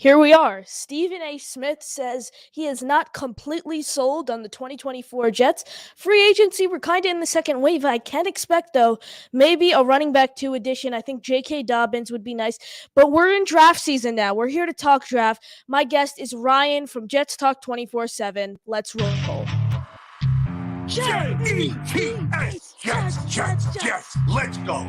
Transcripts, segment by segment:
Here we are. Stephen A. Smith says he is not completely sold on the 2024 Jets. Free agency, we're kind of in the second wave. I can expect, though, maybe a running back 2 addition. I think J.K. Dobbins would be nice. But we're in draft season now. We're here to talk draft. My guest is Ryan from Jets Talk 24/7. Let's roll. Jets, Jets, let's go.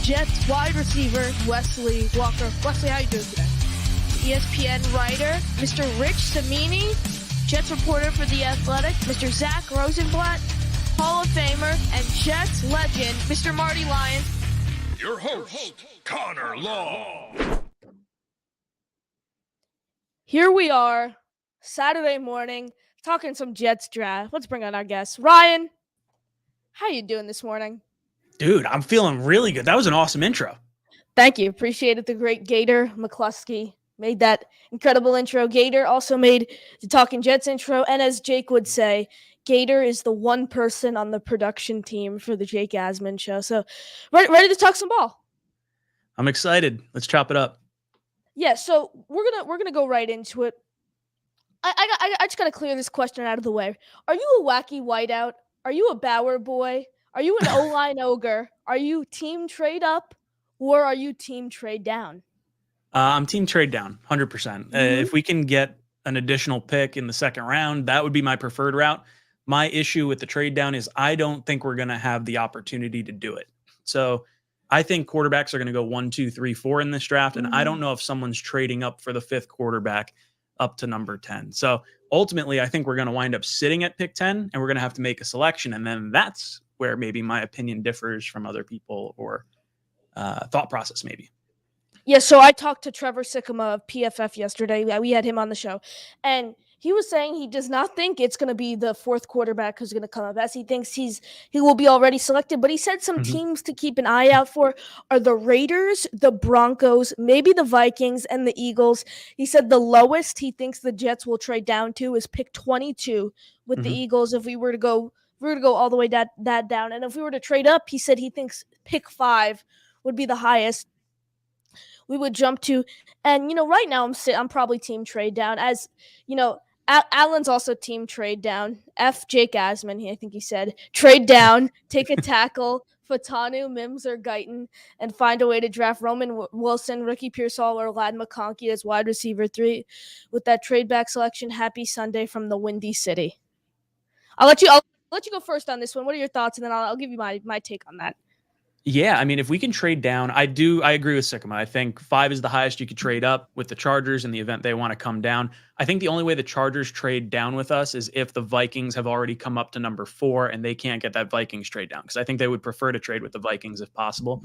Jets wide receiver Wesley Walker. Wesley, how you doing today? ESPN writer, Mr. Rich Cimini, Jets reporter for The Athletic, Mr. Zach Rosenblatt, Hall of Famer, and Jets legend, Mr. Marty Lyons. Your host, Connor Law. Here we are, Saturday morning, talking some Jets draft. Let's bring on our guest. Ryan, how you doing this morning? Dude, I'm feeling really good. That was an awesome intro. Thank you. Appreciate it. The great Gator McCluskey made that incredible intro. Gator also made the Talking Jets intro. And as Jake would say, Gator is the one person on the production team for the Jake Asman show. So ready to talk some ball. I'm excited. Let's chop it up. Yeah, so we're gonna go right into it. I just gotta clear this question out of the way. Are you a wacky whiteout? Are you a Bauer boy? Are you an O-line ogre? Are you team trade up or are you team trade down? I'm team trade down, 100%. If we can get an additional pick in the second round, that would be my preferred route. My issue with the trade down is I don't think we're going to have the opportunity to do it. So I think quarterbacks are going to go 1, 2, 3, 4 in this draft. And I don't know if someone's trading up for the fifth quarterback up to number 10. So ultimately, I think we're going to wind up sitting at pick 10 and we're going to have to make a selection. And then that's where maybe my opinion differs from other people or thought process maybe. Yeah, so I talked to Trevor Sikkema of PFF yesterday. We had him on the show. And he was saying he does not think it's going to be the fourth quarterback who's going to come up, as he thinks he will be already selected. But he said some teams to keep an eye out for are the Raiders, the Broncos, maybe the Vikings, and the Eagles. He said the lowest he thinks the Jets will trade down to is pick 22 with the Eagles if we were to go all the way that down. And if we were to trade up, he said he thinks pick 5 would be the highest we would jump to. And, right now I'm probably team trade down. As, Allen's also team trade down. F Jake Asman, I think he said. Trade down, take a tackle, Fatanu, Mims, or Guyton, and find a way to draft Roman Wilson, Ricky Pearsall, or Ladd McConkey as wide receiver 3. With that trade back selection, happy Sunday from the Windy City. I'll let you go first on this one. What are your thoughts? And then I'll give you my take on that. Yeah, I mean, if we can trade down, I agree with Sikkema. I think 5 is the highest you could trade up with the Chargers in the event they want to come down. I think the only way the Chargers trade down with us is if the Vikings have already come up to number 4 and they can't get that Vikings trade down, because I think they would prefer to trade with the Vikings if possible.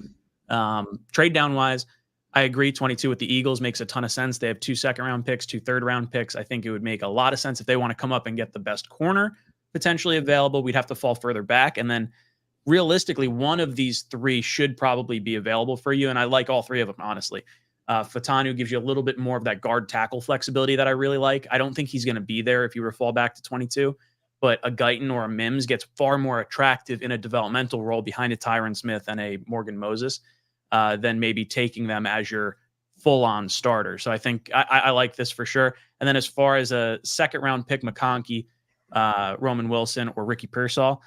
Trade down wise, I agree. 22 with the Eagles makes a ton of sense. They have 2 second-round picks, 2 third-round picks. I think it would make a lot of sense if they want to come up and get the best corner potentially available. We'd have to fall further back, and then realistically, one of these 3 should probably be available for you. And I like all 3 of them, honestly. Fatanu gives you a little bit more of that guard tackle flexibility that I really like. I don't think he's going to be there if you were to fall back to 22, but a Guyton or a Mims gets far more attractive in a developmental role behind a Tyron Smith and a Morgan Moses than maybe taking them as your full-on starter. So I think I like this for sure. And then as far as a second-round pick, McConkey, Roman Wilson, or Ricky Pearsall,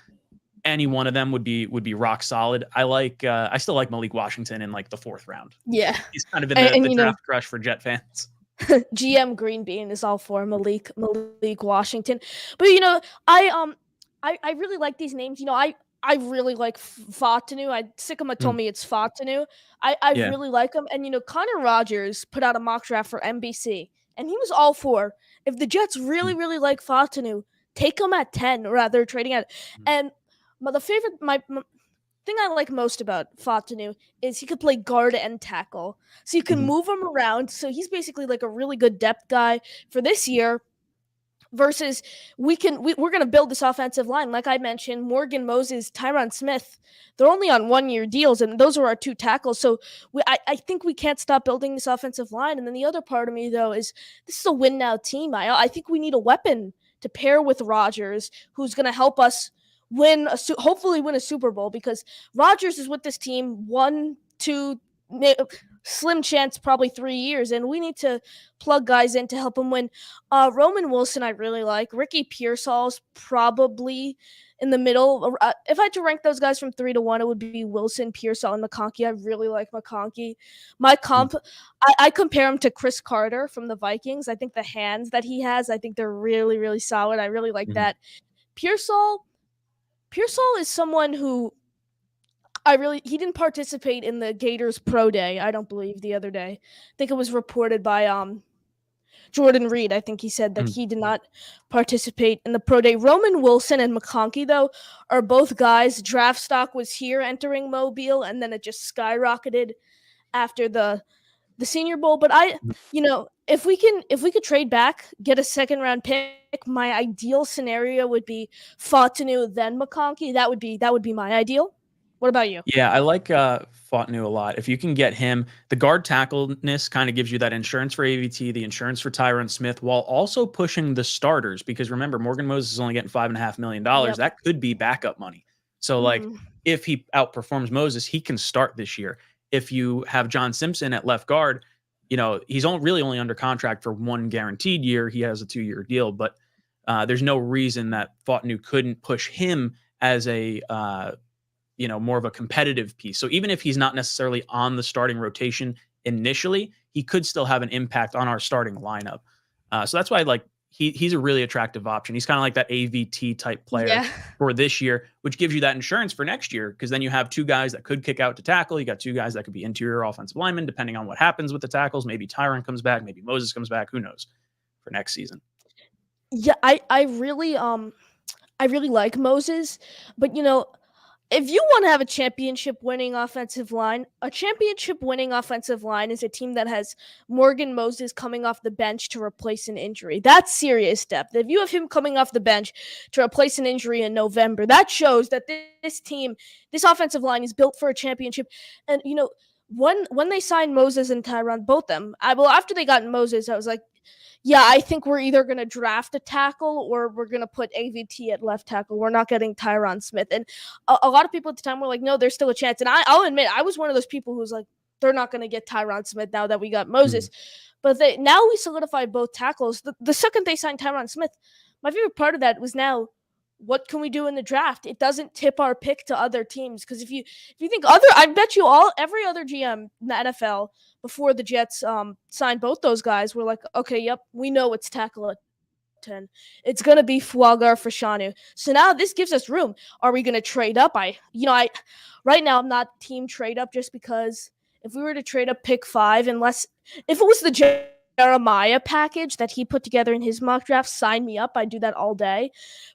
any one of them would be rock solid. I still like Malik Washington in like the 4th round. Yeah. He's kind of in the draft crush for Jet fans. GM Green Bean is all for Malik Washington. But I really like these names. I really like Fatanu. Sikkema told me it's Fatanu. I really like him. And Connor Rogers put out a mock draft for NBC, and he was all for if the Jets really, really like Fatanu, take him at 10 rather trading at and my thing I like most about Fatanu is he could play guard and tackle. So you can move him around. So he's basically like a really good depth guy for this year versus we're going to build this offensive line. Like I mentioned, Morgan Moses, Tyron Smith, they're only on 1-year deals, and those are our 2 tackles. So I think we can't stop building this offensive line. And then the other part of me, though, is this is a win-now team. I think we need a weapon to pair with Rodgers, who's going to help us hopefully win a Super Bowl, because Rodgers is with this team 1, 2, slim chance, probably 3 years, and we need to plug guys in to help him win. Roman Wilson, I really like. Ricky Pearsall's probably in the middle. If I had to rank those guys from 3 to 1, it would be Wilson, Pearsall, and McConkey. I really like McConkey. My comp, I compare him to Chris Carter from the Vikings. I think the hands that he has, I think they're really, really solid. I really like that. Pearsall is someone who he didn't participate in the Gators Pro Day, I don't believe, the other day. I think it was reported by Jordan Reed. I think he said that he did not participate in the Pro Day. Roman Wilson and McConkey, though, are both guys. Draft stock was here entering Mobile, and then it just skyrocketed after the Senior Bowl. But if we could trade back, get a second round pick, my ideal scenario would be Fontenot then McConkey. That would be my ideal. What about you? Yeah, I like Fontenot a lot. If you can get him, the guard tackleness kind of gives you that insurance for AVT, the insurance for Tyron Smith, while also pushing the starters. Because remember, Morgan Moses is only getting $5.5 million. Yep. That could be backup money. So, if he outperforms Moses, he can start this year. If you have John Simpson at left guard, he's really only under contract for one guaranteed year. He has a 2-year deal, but there's no reason that Fontenot couldn't push him as a more of a competitive piece. So even if he's not necessarily on the starting rotation initially, he could still have an impact on our starting lineup. So that's why he's a really attractive option. He's kind of like that AVT type player for this year, which gives you that insurance for next year, because then you have 2 guys that could kick out to tackle. You got 2 guys that could be interior offensive linemen, depending on what happens with the tackles. Maybe Tyron comes back, maybe Moses comes back. Who knows for next season? Yeah, I really like Moses, but if you want to have a championship-winning offensive line, a championship-winning offensive line is a team that has Morgan Moses coming off the bench to replace an injury. That's serious depth. If you have him coming off the bench to replace an injury in November, that shows that this offensive line is built for a championship. And, when they signed Moses and Tyron, both them, after they got Moses, I was like, yeah, I think we're either going to draft a tackle or we're going to put AVT at left tackle. We're not getting Tyron Smith. And a lot of people at the time were like, no, there's still a chance. And I'll admit, I was one of those people who was like, they're not going to get Tyron Smith now that we got Moses. But now we solidified both tackles. The second they signed Tyron Smith, my favorite part of that was now, what can we do in the draft? It doesn't tip our pick to other teams. Because if you think I bet you every other GM in the NFL before the Jets signed both those guys were like, okay, yep, we know it's tackle at 10. It's gonna be Fuaga for Fashanu. So now this gives us room. Are we gonna trade up? I right now I'm not team trade up, just because if we were to trade up pick 5, if it was the Jeremiah package that he put together in his mock draft, sign me up. I'd do that all day.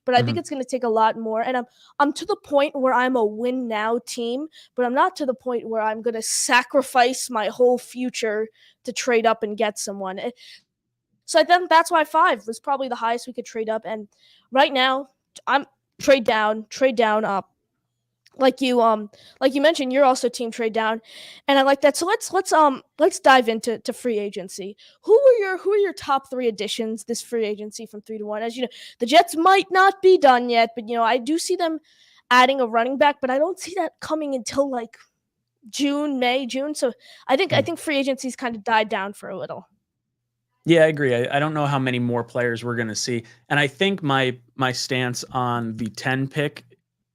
But I think it's going to take a lot more. And I'm to the point where I'm a win now team, but I'm not to the point where I'm going to sacrifice my whole future to trade up and get someone. So I think that's why 5 was probably the highest we could trade up. And right now, I'm trade down, up. Like you mentioned, you're also team trade down, and I like that. So let's dive into free agency. Who are your top 3 additions this free agency from 3 to 1? As you know, the Jets might not be done yet, but I do see them adding a running back, but I don't see that coming until like June. So I think free agency's kind of died down for a little. Yeah, I agree. I don't know how many more players we're going to see, and I think my stance on the 10 pick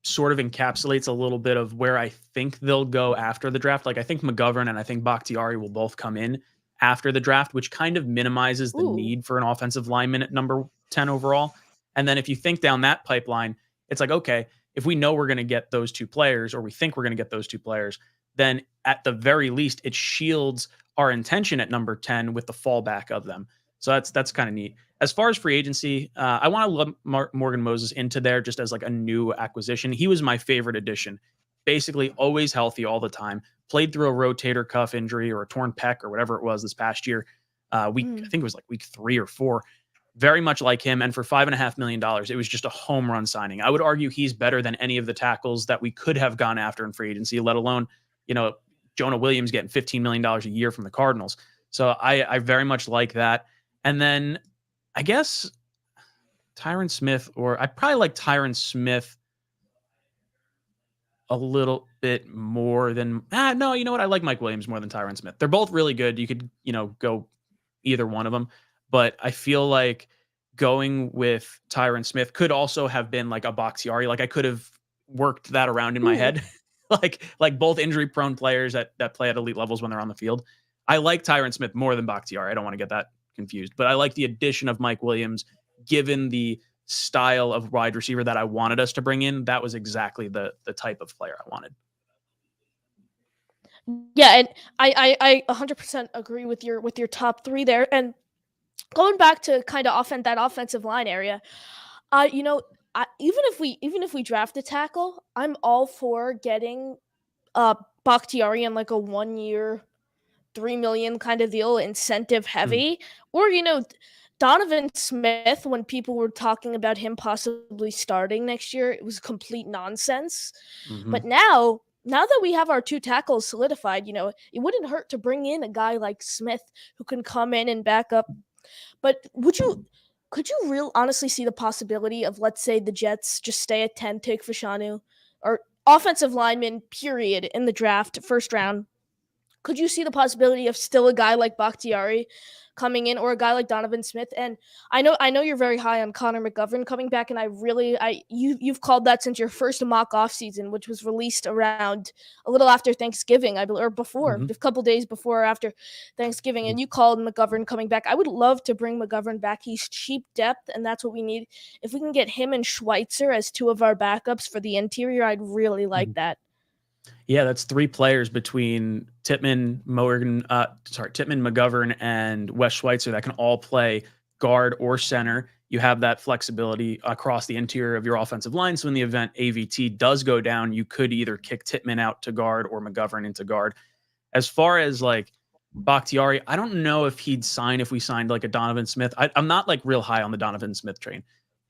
sort of encapsulates a little bit of where I think they'll go after the draft. Like, I think McGovern and I think Bakhtiari will both come in after the draft, which kind of minimizes the need for an offensive lineman at number 10 overall. And then if you think down that pipeline, it's like, okay, if we know we're going to get those 2 players, or we think we're going to get those 2 players, then at the very least, it shields our intention at number 10 with the fallback of them. So that's kind of neat. As far as free agency, I want to lump Morgan Moses into there just as like a new acquisition. He was my favorite addition. Basically always healthy all the time. Played through a rotator cuff injury or a torn pec or whatever it was this past year. I think it was like week 3 or 4. Very much like him. And for $5.5 million, it was just a home run signing. I would argue he's better than any of the tackles that we could have gone after in free agency, let alone, Jonah Williams getting $15 million a year from the Cardinals. So I very much like that. And then I guess Tyron Smith, or I probably like Tyron Smith a little bit more than no, you know what? I like Mike Williams more than Tyron Smith. They're both really good. You could, go either one of them, but I feel like going with Tyron Smith could also have been like a Bakhtiari. Like I could have worked that around in my Ooh. head. like both injury prone players that play at elite levels when they're on the field. I like Tyron Smith more than Bakhtiari. I don't want to get that confused, but I like the addition of Mike Williams given the style of wide receiver that I wanted us to bring in. That was exactly the type of player I wanted. Yeah, and I 100% agree with your top three there. And going back to kind of that offensive line area, you know, even if we draft a tackle, I'm all for getting Bakhtiari in like a 1 year, 3 million kind of deal, incentive Mm. heavy, or Donovan Smith. When people were talking about him possibly starting next year, it was complete nonsense. Mm-hmm. But now that we have our two tackles solidified, it wouldn't hurt to bring in a guy like Smith who can come in and back up. But could you real honestly see the possibility of, let's say, the Jets just stay at 10, take Fashanu, or offensive lineman, period, in the draft, first round? Could you see the possibility of still a guy like Bakhtiari coming in, or a guy like Donovan Smith? And I know you're very high on Connor McGovern coming back, and you've called that since your first mock off season, which was released around a little after Thanksgiving, I believe, or before, Mm-hmm. a couple days before or after Thanksgiving, and you called McGovern coming back. I would love to bring McGovern back. He's cheap depth, and that's what we need. If we can get him and Schweitzer as two of our backups for the interior, I'd really like that. Yeah, that's three players between Tippmann, McGovern, and Wes Schweitzer that can all play guard or center. You have that flexibility across the interior of your offensive line. So in the event AVT does go down, you could either kick Tippmann out to guard or McGovern into guard. As far as like Bakhtiari, I don't know if he'd sign if we signed like a Donovan Smith. I'm not like real high on the Donovan Smith train.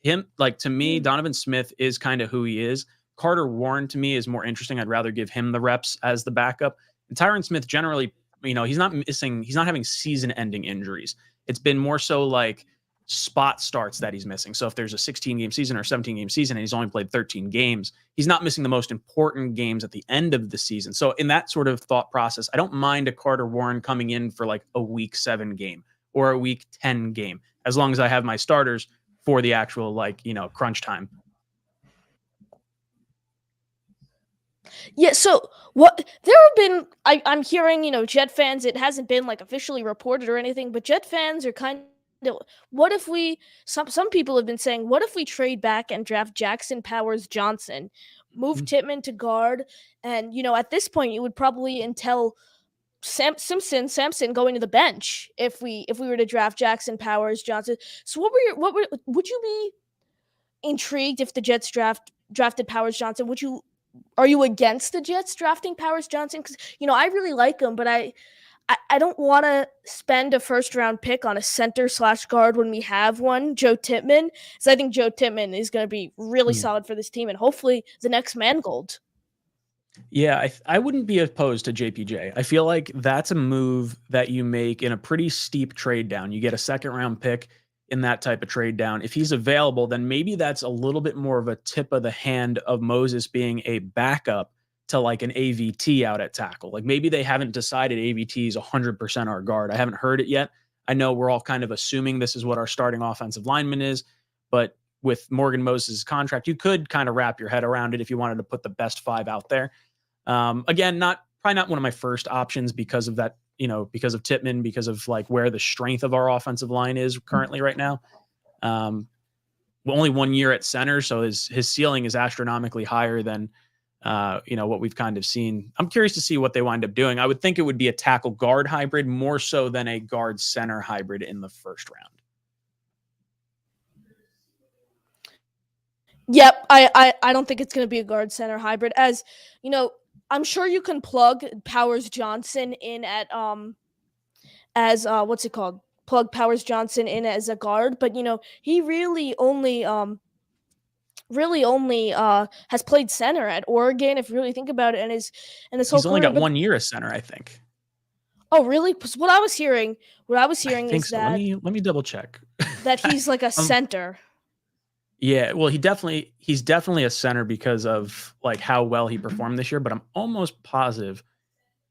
To me, Donovan Smith is kind of who he is. Carter Warren to me is more interesting. I'd rather give him the reps as the backup. And Tyron Smith generally, he's not having season-ending injuries. It's been more so like spot starts that he's missing. So if there's a 16-game season or 17-game season and he's only played 13 games, he's not missing the most important games at the end of the season. So in that sort of thought process, I don't mind a Carter Warren coming in for like a week 7 game or a week 10 game, as long as I have my starters for the actual crunch time. Yeah, so what there have been I'm hearing, Jet fans, it hasn't been like officially reported or anything, but Jet fans are kind of, what if we some people have been saying, what if we trade back and draft Jackson Powers Johnson, move Tippmann to guard, and at this point you would probably entail Samson going to the bench if we were to draft Jackson Powers Johnson. So would you be intrigued if the Jets drafted Powers Johnson? Are you against the Jets drafting Powers Johnson? Because, I really like him, but I don't want to spend a first-round pick on a center/guard when we have one, Joe Tippmann. So I think Joe Tippmann is going to be really solid for this team, and hopefully the next Mangold. Yeah, I wouldn't be opposed to JPJ. I feel like that's a move that you make in a pretty steep trade down. You get a second-round pick in that type of trade down. If he's available, then maybe that's a little bit more of a tip of the hand of Moses being a backup to like an AVT out at tackle. Like maybe they haven't decided AVT is 100% our guard. I haven't heard it yet. I know we're all kind of assuming this is what our starting offensive lineman is, but with Morgan Moses' contract, you could kind of wrap your head around it if you wanted to put the best 5 out there. Again, probably not one of my first options because of that, because of Tippmann, because of like where the strength of our offensive line is currently right now. Only 1 year at center, so his ceiling is astronomically higher than what we've kind of seen. I'm curious to see what they wind up doing. I would think it would be a tackle guard hybrid more so than a guard center hybrid in the first round. Yep, I don't think it's going to be a guard center hybrid. As I'm sure you can plug Powers Johnson in at what's it called? Plug Powers Johnson in as a guard, but he really only has played center at Oregon, if you really think about it, and his whole He's only career. got 1 year as center, I think. Oh, really? Because what I was hearing is that. Let me double check. that he's like a center. Yeah, well, he's definitely a center because of like how well he performed this year, but I'm almost positive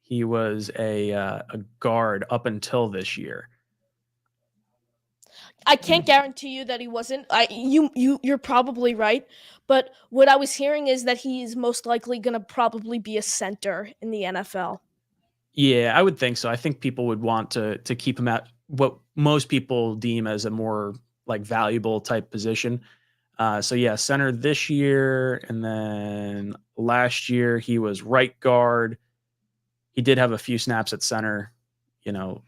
he was a guard up until this year. I can't guarantee you that he wasn't. You're probably right, but what I was hearing is that he's most likely going to probably be a center in the NFL. Yeah, I would think so. I think people would want to keep him at what most people deem as a more like valuable type position. So yeah, center this year, and then last year he was right guard. He did have a few snaps at center, you know,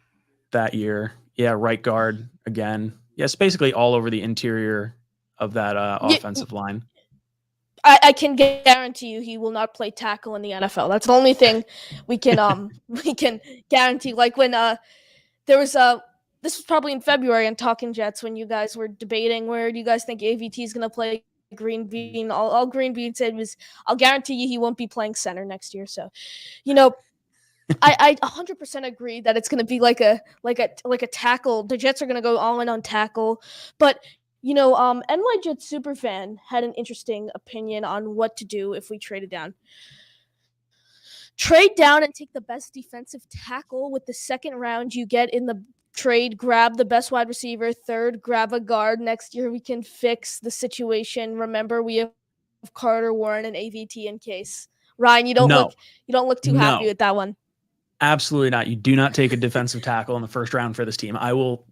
that year. Yeah, right guard again. Yes, basically all over the interior of that offensive line. I can guarantee you he will not play tackle in the NFL. That's the only thing we can we can guarantee. Like when there was this was probably in February on Talking Jets when you guys were debating where do you guys think AVT is going to play Green Bean. All Green Bean said was, "I'll guarantee you he won't be playing center next year." So, you know, I 100% agree that it's going to be like a tackle. The Jets are going to go all in on tackle, but NY Jets superfan had an interesting opinion on what to do if we traded down. Trade down and take the best defensive tackle with the second round you get in the trade. Grab the best wide receiver. Third, grab a guard. Next year we can fix the situation. Remember, we have Carter, Warren, and AVT in case. Ryan, you don't look too happy with that one. Absolutely not. You do not take a defensive tackle in the first round for this team. I will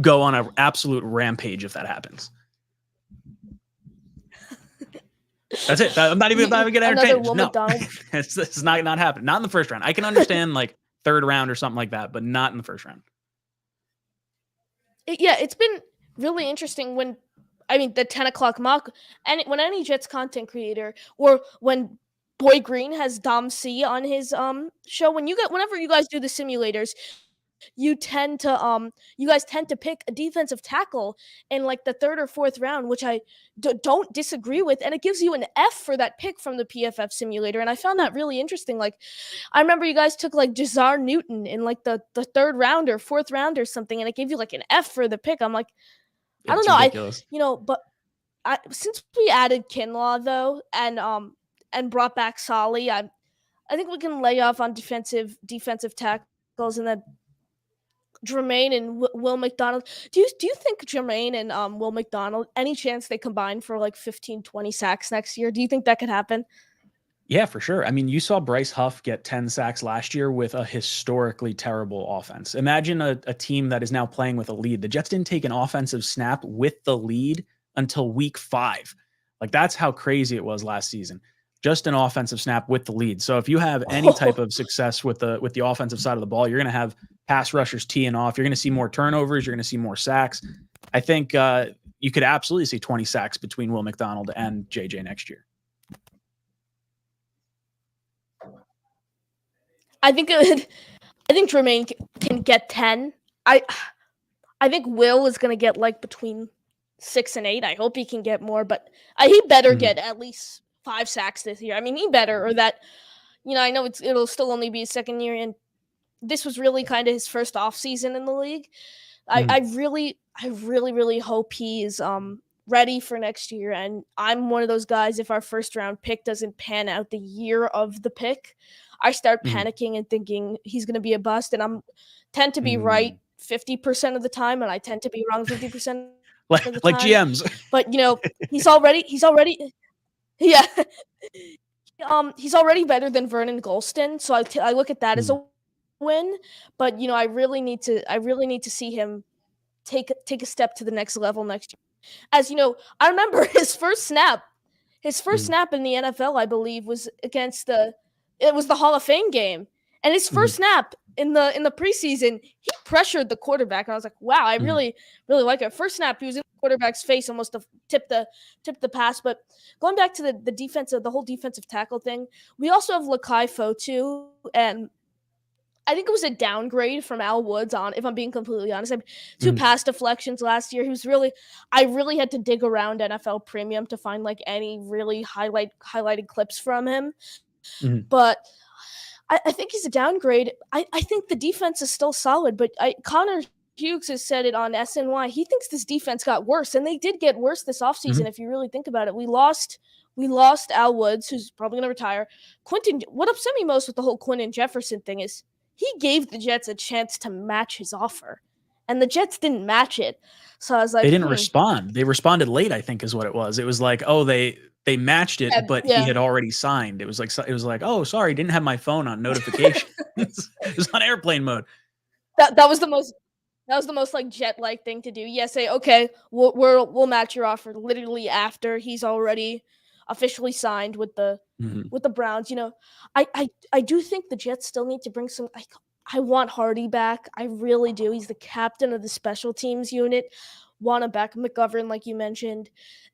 go on an absolute rampage if that happens. That's it. I'm not even going to entertain it. No, it's not happening. Not in the first round. I can understand like third round or something like that, but not in the first round. It's been really interesting when, the 10 o'clock mock, and when any Jets content creator or when Boy Green has Dom C on his show, whenever you guys do the simulators, you guys tend to pick a defensive tackle in like the third or fourth round, which I don't disagree with, and it gives you an F for that pick from the PFF simulator, and I found that really interesting. Like, I remember you guys took like Jazar Newton in like the third round or fourth round or something, and it gave you like an F for the pick. I'm like, I don't know, ridiculous. Since we added Kinlaw though, and brought back Solly, I think we can lay off on defensive tackles, and then Jermaine and Will McDonald. Do you think Jermaine and Will McDonald, any chance they combine for like 15, 20 sacks next year? Do you think that could happen? Yeah, for sure. I mean, you saw Bryce Huff get 10 sacks last year with a historically terrible offense. Imagine a team that is now playing with a lead. The Jets didn't take an offensive snap with the lead until week 5. Like, that's how crazy it was last season. Just an offensive snap with the lead. So if you have any type of success with the offensive side of the ball, you're going to have pass rushers teeing off. You're going to see more turnovers. You're going to see more sacks. I think you could absolutely see 20 sacks between Will McDonald and JJ next year. I think Jermaine can get 10. I think Will is going to get like between 6 and 8. I hope he can get more, but he better get at least 5 sacks this year. I mean, he better, or that, I know it'll still only be his second year, and this was really kind of his first off season in the league. I really, really hope he's ready for next year. And I'm one of those guys, if our first round pick doesn't pan out the year of the pick, I start panicking and thinking he's going to be a bust. And I tend to be right 50% of the time, and I tend to be wrong 50% like of the time. GMs. But he's already yeah. He's already better than Vernon Golston, so I look at that as a win. But I really need to see him take a step to the next level next year. As I remember his first snap in the NFL, I believe, was against the Hall of Fame game, and his first snap in the preseason, he pressured the quarterback, and I was like, wow, I really like it. First snap, he was in the quarterback's face, almost to tip the pass. But going back to the defensive, the whole defensive tackle thing, we also have Lakai Fotu, and I think it was a downgrade from Al Woods on, if I'm being completely honest. I had 2 pass deflections last year. I really had to dig around NFL Premium to find like any really highlighted clips from him. But I think he's a downgrade. I think the defense is still solid, but Connor Hughes has said it on SNY. He thinks this defense got worse, and they did get worse this offseason. If you really think about it, we lost Al Woods, who's probably going to retire. What upset me most with the whole Quinton Jefferson thing is he gave the Jets a chance to match his offer, and the Jets didn't match it. So I was like, they didn't respond. They responded late, I think, is what it was. It was like, oh, they matched it, but he had already signed. It was like, oh, sorry, didn't have my phone on notification. It was on airplane mode. That was the most like Jet-like thing to do. Yeah, say, okay, we'll match your offer literally after he's already officially signed with the Browns. You know, I do think the Jets still need to bring some. I want Hardy back. I really do. He's the captain of the special teams unit. Want him back. McGovern, like you mentioned.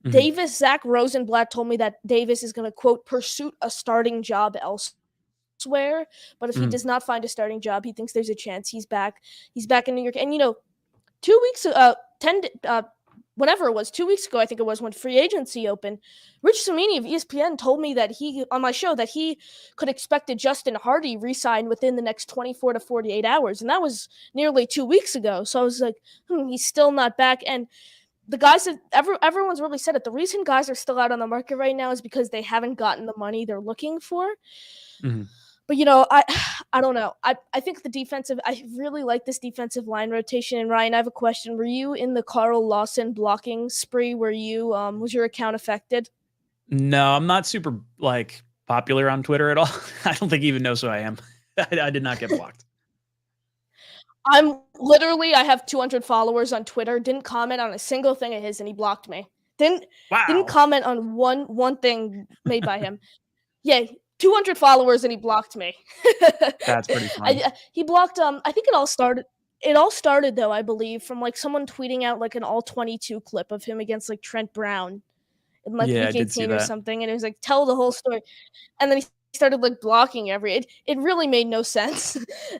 Davis, Zach Rosenblatt told me that Davis is going to, quote, pursue a starting job elsewhere. But if he does not find a starting job, he thinks there's a chance he's back. He's back in New York. And, 2 weeks, whenever it was, 2 weeks ago, I think it was, when free agency opened, Rich Cimini of ESPN told me that on my show, that he could expect a Justin Hardy re-sign within the next 24 to 48 hours. And that was nearly 2 weeks ago. So I was like, he's still not back. And the guys that everyone's really said it. The reason guys are still out on the market right now is because they haven't gotten the money they're looking for. But, I don't know. I think I really like this defensive line rotation. And Ryan, I have a question. Were you in the Carl Lawson blocking spree? Was your account affected? No, I'm not super popular on Twitter at all. I don't think he even knows who I am. I did not get blocked. I have 200 followers on Twitter. Didn't comment on a single thing of his, and he blocked me. Didn't comment on one thing made by him. Yeah, 200 followers, and he blocked me. That's pretty funny. He blocked. I think it all started though, I believe, from someone tweeting out an all 22 clip of him against Trent Brown in week 18 or something, and it was tell the whole story, and then he started blocking it really made no sense.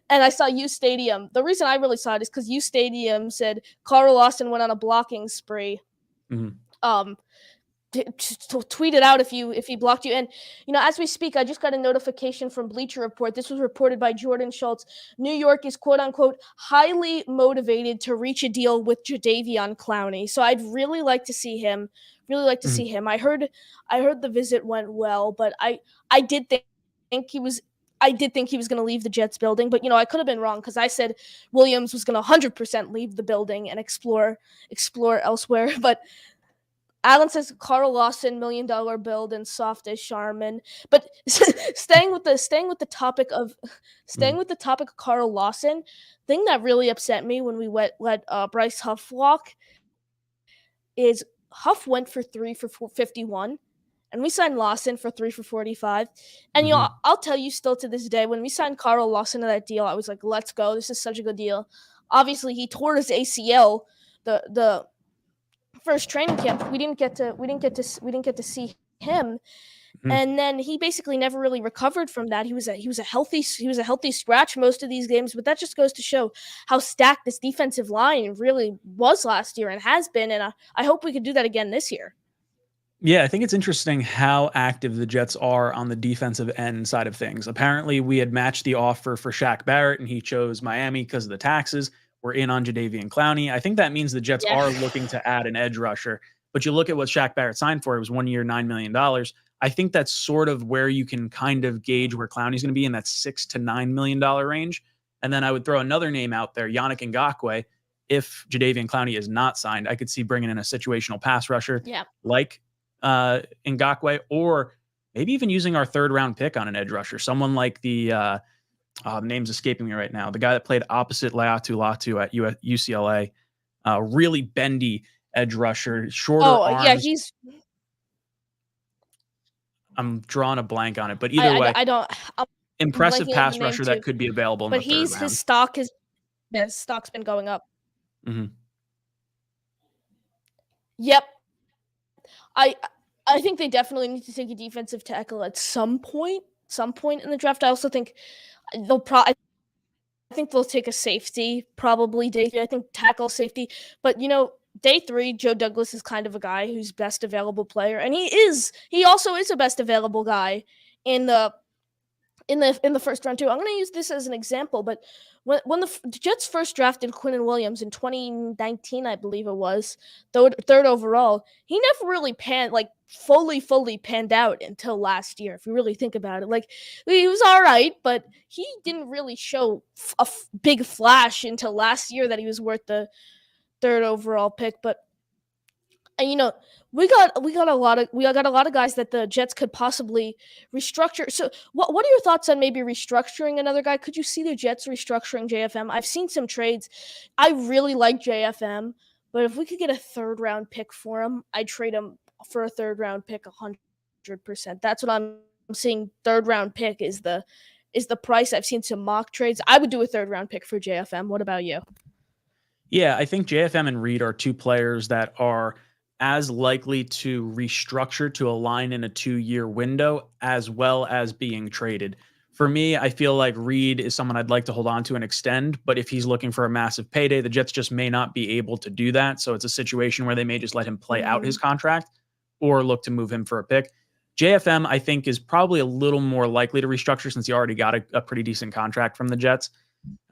And I saw U Stadium. The reason I really saw it is because U Stadium said Carl Lawson went on a blocking spree. Tweet it out if he blocked you. And as we speak, I just got a notification from Bleacher Report. This was reported by Jordan Schultz. New York is, quote unquote, highly motivated to reach a deal with Jadeveon Clowney. So I'd really like to see him. I heard the visit went well, but I did think he was going to leave the Jets building, but I could have been wrong, because I said Williams was going to 100% leave the building and explore elsewhere. But Alan says Carl Lawson, $1 million build, and soft as Charmin. But staying with the topic of Carl Lawson, thing that really upset me when we let Bryce Huff walk is Huff went for 3 for 51, and we signed Lawson for 3 for 45. And I'll tell you, still to this day, when we signed Carl Lawson to that deal, I was like, let's go. This is such a good deal. Obviously, he tore his ACL the first training camp. We didn't get to see him. And then he basically never really recovered from that. He was a healthy scratch most of these games, but that just goes to show how stacked this defensive line really was last year and has been. And I hope we could do that again this year. Yeah, I think it's interesting how active the Jets are on the defensive end side of things. Apparently, we had matched the offer for Shaq Barrett, and he chose Miami because of the taxes. We're in on Jadeveon Clowney. I think that means the Jets are looking to add an edge rusher. But you look at what Shaq Barrett signed for. It was 1 year, $9 million. I think that's sort of where you can kind of gauge where Clowney's going to be, in that $6 to $9 million range. And then I would throw another name out there, Yannick Ngakoue. If Jadeveon Clowney is not signed, I could see bringing in a situational pass rusher like Ngakoue, or maybe even using our 3rd round pick on an edge rusher. Someone like the name's escaping me right now. The guy that played opposite Laiatu Latu at UCLA, really bendy edge rusher, shorter arms. Yeah, I'm drawing a blank on it, but either way, impressive pass rusher that could be available in the 3rd round. His stock's been going up. Yep. I think they definitely need to take a defensive tackle at some point in the draft. I also think I think they'll take a safety, probably day 3. I think tackle, safety, but day 3, Joe Douglas is kind of a guy who's best available player, and he also is a best available guy in the in the first round too. I'm going to use this as an example, but when the Jets first drafted Quinnen Williams in 2019, I believe it was, third overall, he never really fully panned out until last year. If you really think about it, like he was all right, but he didn't really show a big flash until last year that he was worth the third overall pick. But and we got a lot of guys that the Jets could possibly restructure. So what are your thoughts on maybe restructuring another guy? Could you see the Jets restructuring JFM? I've seen some trades. I really like JFM, but if we could get a third round pick for him, I'd trade him for a third round pick 100%. That's what I'm seeing. Third round pick is the price. I've seen some mock trades. I would do a third round pick for JFM. What about you? Yeah, I think JFM and Reed are two players that are as likely to restructure to align in a 2-year window as well as being traded. For me, I feel like Reed is someone I'd like to hold on to and extend, but if he's looking for a massive payday, the Jets just may not be able to do that. So it's a situation where they may just let him play out his contract or look to move him for a pick. JFM, I think, is probably a little more likely to restructure since he already got a pretty decent contract from the Jets.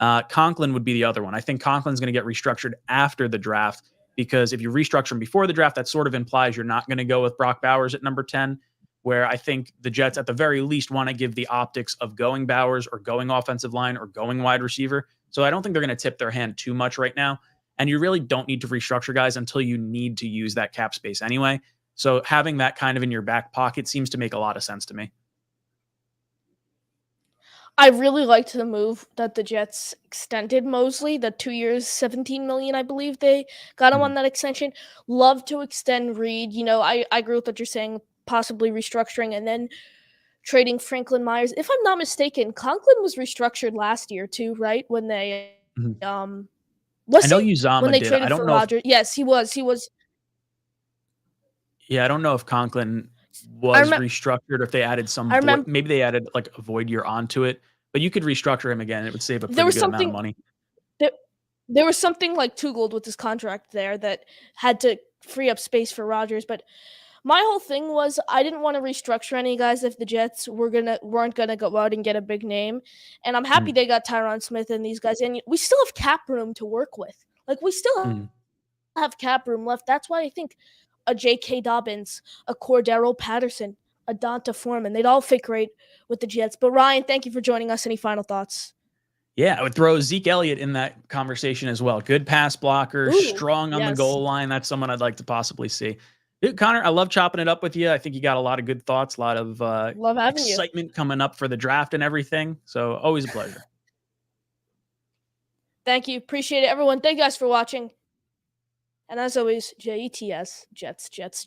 Conklin would be the other one. I think Conklin's going to get restructured after the draft, because if you restructure him before the draft, that sort of implies you're not going to go with Brock Bowers at number 10, where I think the Jets at the very least want to give the optics of going Bowers or going offensive line or going wide receiver. So I don't think they're going to tip their hand too much right now. And you really don't need to restructure guys until you need to use that cap space anyway. So having that kind of in your back pocket seems to make a lot of sense to me. I really liked the move that the Jets extended Mosley, the 2 years, $17 million, I believe they got him on that extension. Love to extend Reed. I agree with what you're saying, possibly restructuring and then trading Franklin Myers. If I'm not mistaken, Conklin was restructured last year too, right? When they I know Uzama when they did. traded I don't for know Rodgers. Yes, he was. Yeah, I don't know if Conklin was restructured or if they added some maybe they added like a void year onto it, but you could restructure him again. It would save a pretty good amount of money. There was something like too gold with his contract there that had to free up space for Rodgers. But my whole thing was I didn't want to restructure any guys if the Jets weren't gonna go out and get a big name. And I'm happy they got Tyron Smith and these guys. And we still have cap room to work with. Like we still have cap room left. That's why I think a J.K. Dobbins, a Cordero Patterson, a Donta Foreman, they'd all fit great with the Jets. But Ryan, thank you for joining us. Any final thoughts? Yeah, I would throw Zeke Elliott in that conversation as well. Good pass blocker, strong on the goal line. That's someone I'd like to possibly see. Dude, Connor, I love chopping it up with you. I think you got a lot of good thoughts, a lot of love having excitement coming up for the draft and everything. So always a pleasure. Thank you. Appreciate it, everyone. Thank you guys for watching. And as always, JETS, Jets, Jets, Jets.